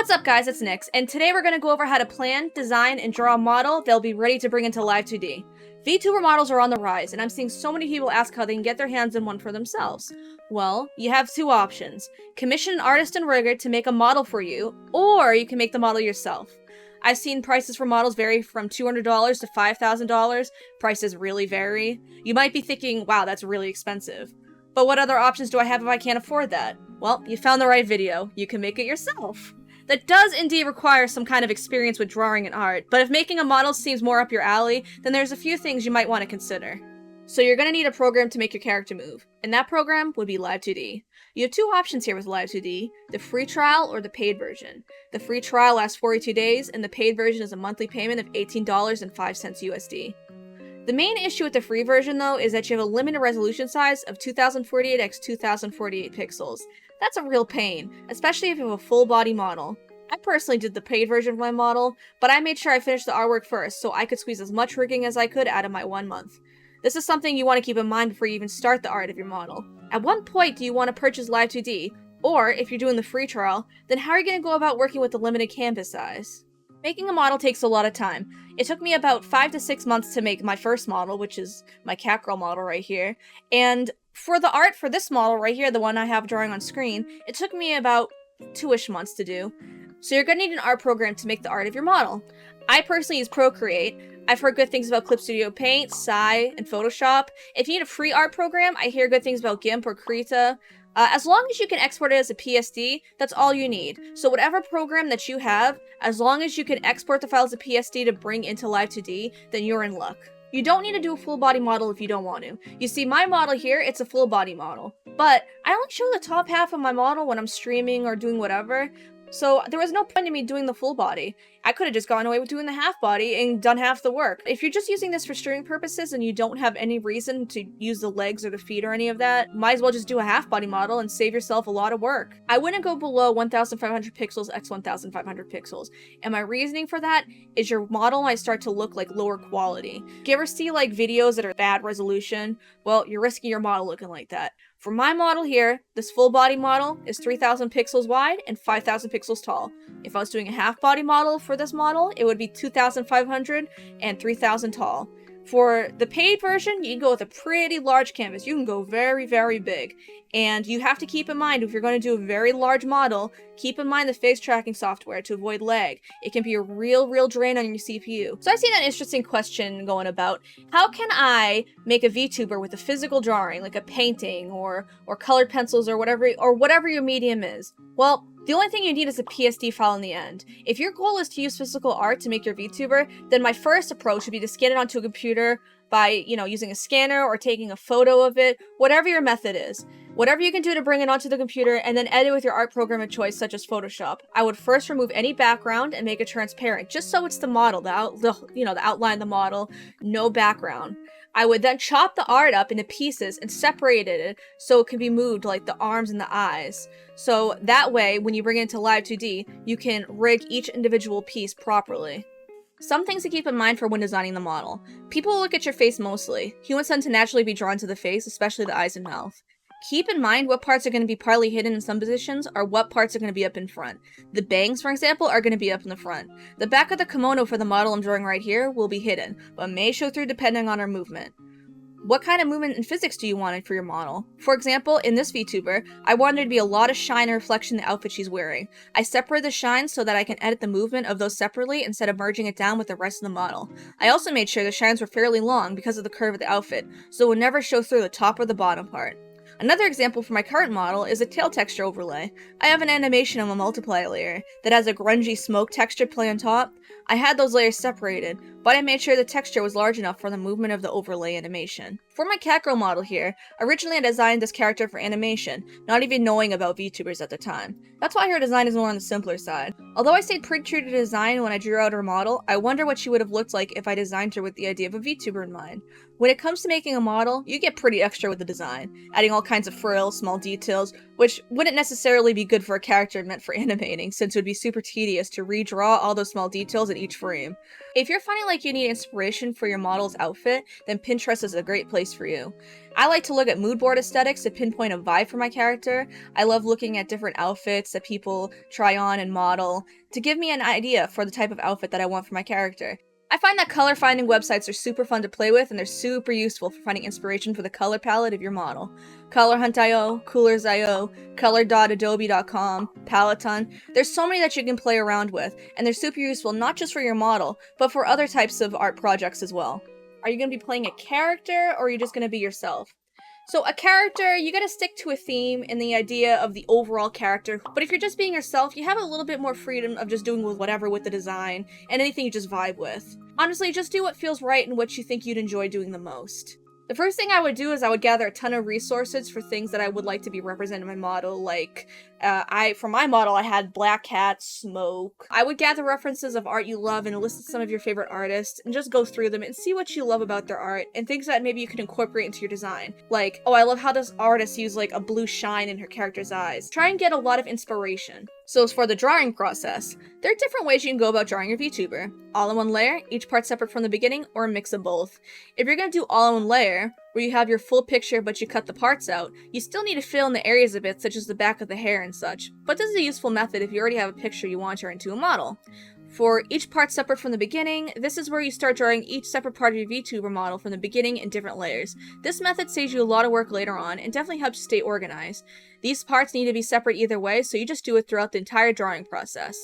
What's up guys, it's Nyx, and today we're going to go over how to plan, design, and draw a model that'll be ready to bring into Live2D. VTuber models are on the rise, and I'm seeing so many people ask how they can get their hands on one for themselves. Well, you have two options. Commission an artist and rigger to make a model for you, or you can make the model yourself. I've seen prices for models vary from $200 to $5,000. Prices really vary. You might be thinking, wow, that's really expensive. But what other options do I have if I can't afford that? Well, you found the right video. You can make it yourself. That does indeed require some kind of experience with drawing and art, but if making a model seems more up your alley, then there's a few things you might want to consider. So you're going to need a program to make your character move, and that program would be Live2D. You have two options here with Live2D, the free trial or the paid version. The free trial lasts 42 days, and the paid version is a monthly payment of $18.05 USD. The main issue with the free version, though, is that you have a limited resolution size of 2048 x 2048 pixels. That's a real pain, especially if you have a full body model. I personally did the paid version of my model, but I made sure I finished the artwork first so I could squeeze as much rigging as I could out of my 1 month. This is something you want to keep in mind before you even start the art of your model. At what point do you want to purchase Live2D? Or, if you're doing the free trial, then how are you going to go about working with the limited canvas size? Making a model takes a lot of time. It took me about 5 to 6 months to make my first model, which is my catgirl model right here, and for the art for this model right here, the one I have drawing on screen, it took me about 2-ish months to do. So you're going to need an art program to make the art of your model. I personally use Procreate. I've heard good things about Clip Studio Paint, Sai, and Photoshop. If you need a free art program, I hear good things about GIMP or Krita. As long as you can export it as a PSD, that's all you need. So whatever program that you have, as long as you can export the file as a PSD to bring into Live2D, then you're in luck. You don't need to do a full body model if you don't want to. You see, my model here, it's a full body model. But I only show the top half of my model when I'm streaming or doing whatever. So there was no point in me doing the full body. I could have just gone away with doing the half body and done half the work. If you're just using this for streaming purposes and you don't have any reason to use the legs or the feet or any of that, might as well just do a half body model and save yourself a lot of work. I wouldn't go below 1500 pixels x 1500 pixels. And my reasoning for that is your model might start to look like lower quality. Do you ever see like videos that are bad resolution? Well, you're risking your model looking like that. For my model here, this full body model is 3000 pixels wide and 5000 pixels tall. If I was doing a half body model for this model, it would be 2500 and 3000 tall. For the paid version, you can go with a pretty large canvas. You can go very, very big. And you have to keep in mind, if you're going to do a very large model, keep in mind the face tracking software to avoid lag. It can be a real drain on your CPU. So I've seen an interesting question going about, how can I make a VTuber with a physical drawing, like a painting or colored pencils or whatever your medium is? Well, the only thing you need is a PSD file in the end. If your goal is to use physical art to make your VTuber, then my first approach would be to scan it onto a computer by, using a scanner or taking a photo of it, whatever your method is. Whatever you can do to bring it onto the computer and then edit with your art program of choice, such as Photoshop. I would first remove any background and make it transparent, just so it's the model, the outline of the model, no background. I would then chop the art up into pieces and separate it so it can be moved like the arms and the eyes. So that way, when you bring it into Live2D, you can rig each individual piece properly. Some things to keep in mind for when designing the model. People look at your face mostly. Humans tend to naturally be drawn to the face, especially the eyes and mouth. Keep in mind what parts are going to be partly hidden in some positions, or what parts are going to be up in front. The bangs, for example, are going to be up in the front. The back of the kimono for the model I'm drawing right here will be hidden, but may show through depending on our movement. What kind of movement and physics do you want for your model? For example, in this VTuber, I wanted there to be a lot of shine and reflection in the outfit she's wearing. I separated the shines so that I can edit the movement of those separately instead of merging it down with the rest of the model. I also made sure the shines were fairly long because of the curve of the outfit, so it would never show through the top or the bottom part. Another example for my current model is a tail texture overlay. I have an animation of a multiply layer that has a grungy smoke texture play on top. I had those layers separated, but I made sure the texture was large enough for the movement of the overlay animation. For my catgirl model here, originally I designed this character for animation, not even knowing about VTubers at the time. That's why her design is more on the simpler side. Although I stayed pretty true to design when I drew out her model, I wonder what she would have looked like if I designed her with the idea of a VTuber in mind. When it comes to making a model, you get pretty extra with the design, adding all kinds of frills, small details, which wouldn't necessarily be good for a character meant for animating, since it would be super tedious to redraw all those small details in each frame. If you're finding like you need inspiration for your model's outfit, then Pinterest is a great place for you. I like to look at mood board aesthetics to pinpoint a vibe for my character. I love looking at different outfits that people try on and model to give me an idea for the type of outfit that I want for my character. I find that color finding websites are super fun to play with, and they're super useful for finding inspiration for the color palette of your model. Colorhunt.io, Coolers.io, color.adobe.com, Paletton. There's so many that you can play around with, and they're super useful not just for your model, but for other types of art projects as well. Are you going to be playing a character, or are you just going to be yourself? So a character, you gotta stick to a theme and the idea of the overall character, but if you're just being yourself, you have a little bit more freedom of just doing whatever with the design, and anything you just vibe with. Honestly, just do what feels right and what you think you'd enjoy doing the most. The first thing I would do is I would gather a ton of resources for things that I would like to be represented in my model, like, for my model I had Black Cat, Smoke. I would gather references of art you love and list some of your favorite artists, and just go through them and see what you love about their art, and things that maybe you could incorporate into your design. Like, oh, I love how this artist used like a blue shine in her character's eyes. Try and get a lot of inspiration. So as for the drawing process, there are different ways you can go about drawing your VTuber. All in one layer, each part separate from the beginning, or a mix of both. If you're going to do all in one layer, where you have your full picture but you cut the parts out, you still need to fill in the areas a bit, such as the back of the hair and such, but this is a useful method if you already have a picture you want to turn into a model. For each part separate from the beginning, this is where you start drawing each separate part of your VTuber model from the beginning in different layers. This method saves you a lot of work later on and definitely helps you stay organized. These parts need to be separate either way, so you just do it throughout the entire drawing process.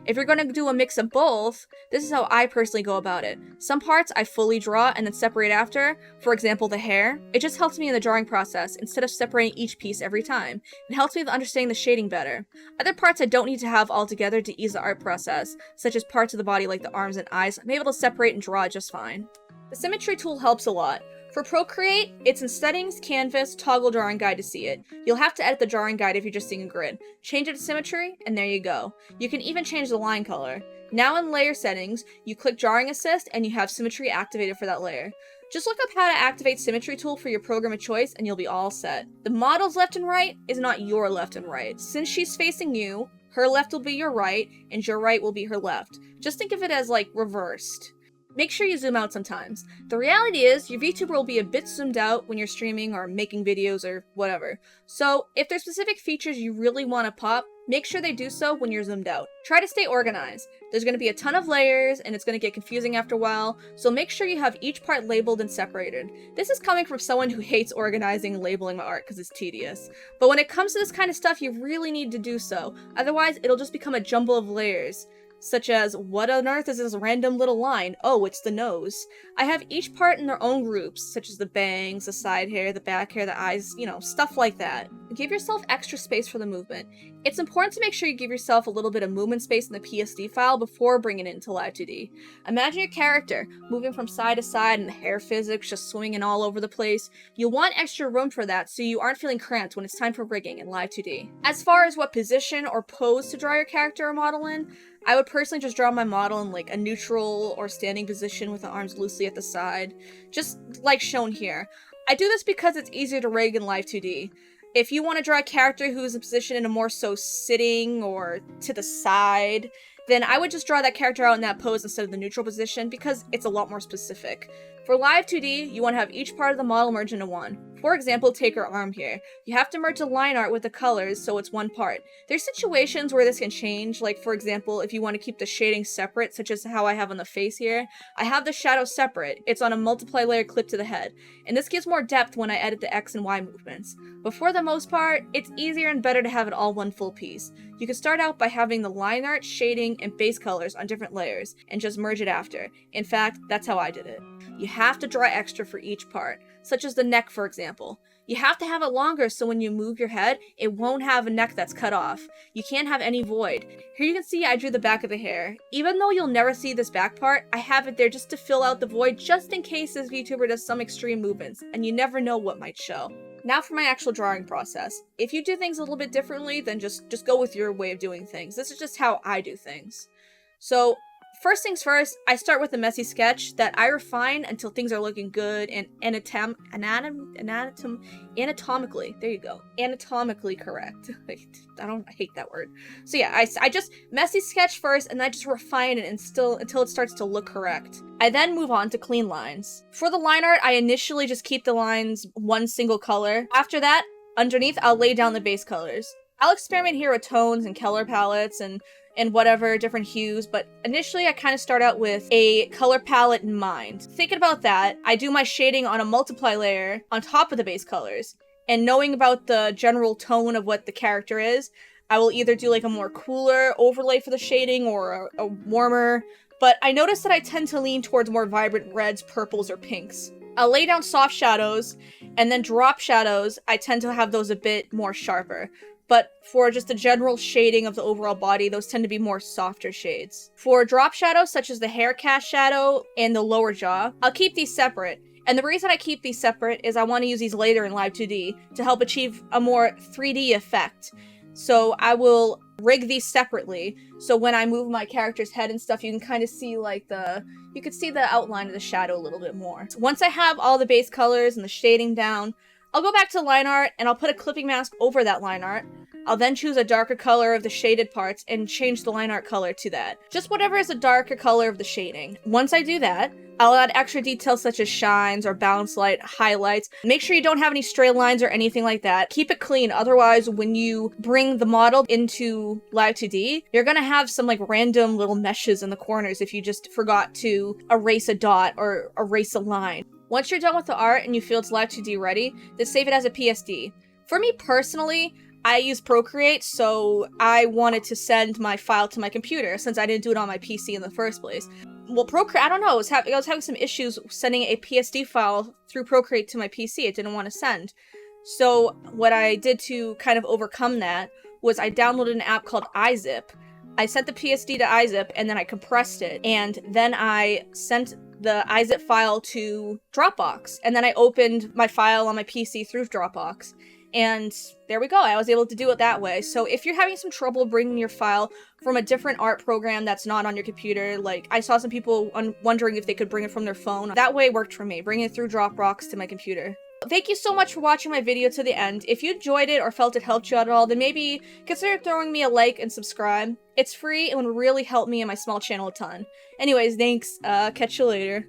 If you're going to do a mix of both, this is how I personally go about it. Some parts I fully draw and then separate after, for example the hair. It just helps me in the drawing process instead of separating each piece every time. It helps me with understanding the shading better. Other parts I don't need to have all together to ease the art process, such as parts of the body like the arms and eyes. I'm able to separate and draw just fine. The Symmetry Tool helps a lot. For Procreate, it's in Settings, Canvas, Toggle Drawing Guide to see it. You'll have to edit the drawing guide if you're just seeing a grid. Change it to Symmetry, and there you go. You can even change the line color. Now in Layer Settings, you click Drawing Assist, and you have Symmetry activated for that layer. Just look up how to activate Symmetry Tool for your program of choice, and you'll be all set. The model's left and right is not your left and right. Since she's facing you, her left will be your right, and your right will be her left. Just think of it as, like, reversed. Make sure you zoom out sometimes. The reality is, your VTuber will be a bit zoomed out when you're streaming or making videos or whatever. So, if there's specific features you really want to pop, make sure they do so when you're zoomed out. Try to stay organized. There's going to be a ton of layers, and it's going to get confusing after a while, so make sure you have each part labeled and separated. This is coming from someone who hates organizing and labeling my art because it's tedious. But when it comes to this kind of stuff, you really need to do so. Otherwise, it'll just become a jumble of layers. Such as, what on earth is this random little line? Oh, it's the nose. I have each part in their own groups, such as the bangs, the side hair, the back hair, the eyes, you know, stuff like that. Give yourself extra space for the movement. It's important to make sure you give yourself a little bit of movement space in the PSD file before bringing it into Live2D. Imagine your character moving from side to side and the hair physics just swinging all over the place. You'll want extra room for that so you aren't feeling cramped when it's time for rigging in Live2D. As far as what position or pose to draw your character or model in, I would personally just draw my model in like a neutral or standing position with the arms loosely at the side, just like shown here. I do this because it's easier to rig in Live2D. If you want to draw a character who is in position in a more so sitting or to the side, then I would just draw that character out in that pose instead of the neutral position because it's a lot more specific. For Live2D, you want to have each part of the model merge into one. For example, take her arm here. You have to merge the line art with the colors so it's one part. There's situations where this can change, like for example, if you want to keep the shading separate, such as how I have on the face here. I have the shadow separate. It's on a multiply layer clip to the head, and this gives more depth when I edit the X and Y movements. But for the most part, it's easier and better to have it all one full piece. You can start out by having the line art, shading, and base colors on different layers, and just merge it after. In fact, that's how I did it. You have to draw extra for each part, such as the neck for example. You have to have it longer so when you move your head, it won't have a neck that's cut off. You can't have any void. Here you can see I drew the back of the hair. Even though you'll never see this back part, I have it there just to fill out the void just in case this VTuber does some extreme movements, and you never know what might show. Now for my actual drawing process. If you do things a little bit differently, then just go with your way of doing things. This is just how I do things. So, First things first, I start with a messy sketch that I refine until things are looking good and anatomically, there you go, anatomically correct. I hate that word. So yeah, I just messy sketch first, and then I just refine it until it starts to look correct. I then move on to clean lines. For the line art, I initially just keep the lines one single color. After that, underneath, I'll lay down the base colors. I'll experiment here with tones and color palettes and whatever different hues, but initially I kind of start out with a color palette in mind. Thinking about that, I do my shading on a multiply layer on top of the base colors, and knowing about the general tone of what the character is, I will either do like a more cooler overlay for the shading or a warmer, but I notice that I tend to lean towards more vibrant reds, purples, or pinks. I'll lay down soft shadows, and then drop shadows, I tend to have those a bit more sharper. But for just the general shading of the overall body, those tend to be more softer shades. For drop shadows, such as the hair cast shadow and the lower jaw, I'll keep these separate. And the reason I keep these separate is I want to use these later in Live2D to help achieve a more 3D effect. So I will rig these separately, so when I move my character's head and stuff, you can kind of see like you can see the outline of the shadow a little bit more. So once I have all the base colors and the shading down, I'll go back to line art and I'll put a clipping mask over that line art. I'll then choose a darker color of the shaded parts and change the line art color to that. Just whatever is a darker color of the shading. Once I do that, I'll add extra details such as shines or bounce light, highlights. Make sure you don't have any stray lines or anything like that. Keep it clean, otherwise when you bring the model into Live2D, you're gonna have some like random little meshes in the corners if you just forgot to erase a dot or erase a line. Once you're done with the art and you feel it's Live2D ready, then save it as a PSD. For me personally, I use Procreate, so I wanted to send my file to my computer since I didn't do it on my PC in the first place. Well, Procreate, I don't know, I was having some issues sending a PSD file through Procreate to my PC. It didn't want to send. So what I did to kind of overcome that was I downloaded an app called iZip. I sent the PSD to iZip and then I compressed it, and then I sent the iZip file to Dropbox, and then I opened my file on my PC through Dropbox. And there we go, I was able to do it that way. So if you're having some trouble bringing your file from a different art program that's not on your computer, like I saw some people wondering if they could bring it from their phone, that way worked for me, bringing it through Dropbox to my computer. Thank you so much for watching my video to the end. If you enjoyed it or felt it helped you out at all, then maybe consider throwing me a like and subscribe. It's free and would really help me and my small channel a ton. Anyways, thanks, catch you later.